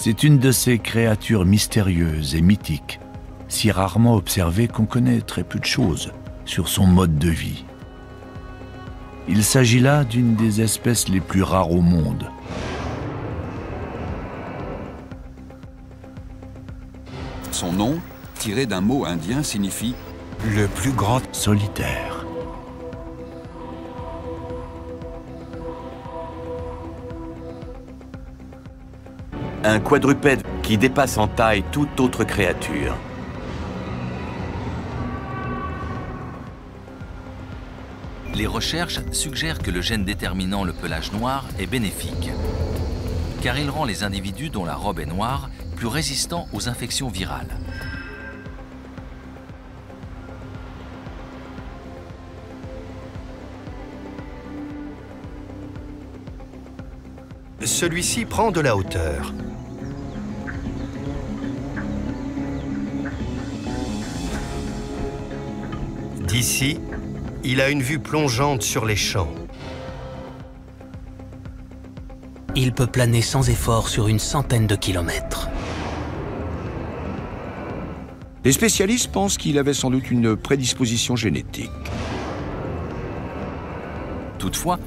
C'est une de ces créatures mystérieuses et mythiques, si rarement observées qu'on connaît très peu de choses sur son mode de vie. Il s'agit là d'une des espèces les plus rares au monde. Son nom, tiré d'un mot indien, signifie « le plus grand solitaire ». Un quadrupède qui dépasse en taille toute autre créature. Les recherches suggèrent que le gène déterminant le pelage noir est bénéfique, car il rend les individus dont la robe est noire plus résistants aux infections virales. Celui-ci prend de la hauteur. D'ici, il a une vue plongeante sur les champs. Il peut planer sans effort sur une centaine de kilomètres. Les spécialistes pensent qu'il avait sans doute une prédisposition génétique. Toutefois,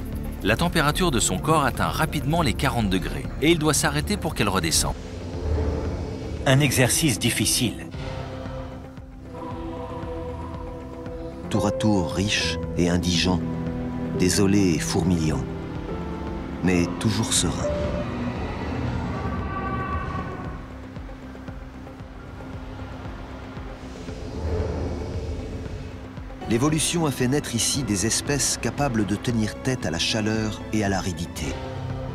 la température de son corps atteint rapidement les 40 degrés et il doit s'arrêter pour qu'elle redescende. Un exercice difficile. Tour à tour riche et indigent, désolé et fourmillant, mais toujours serein. L'évolution a fait naître ici des espèces capables de tenir tête à la chaleur et à l'aridité.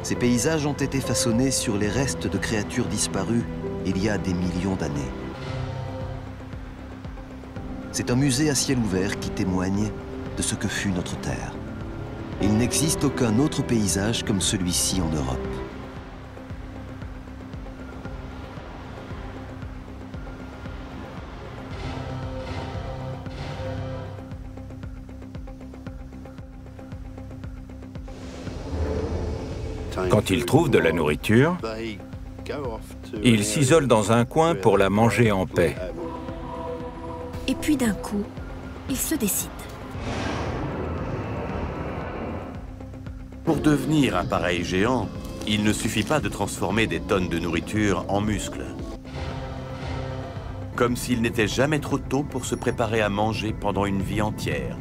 Ces paysages ont été façonnés sur les restes de créatures disparues il y a des millions d'années. C'est un musée à ciel ouvert qui témoigne de ce que fut notre Terre. Il n'existe aucun autre paysage comme celui-ci en Europe. Quand ils trouvent de la nourriture, ils s'isolent dans un coin pour la manger en paix. Et puis d'un coup, ils se décident. Pour devenir un pareil géant, il ne suffit pas de transformer des tonnes de nourriture en muscles. Comme s'il n'était jamais trop tôt pour se préparer à manger pendant une vie entière.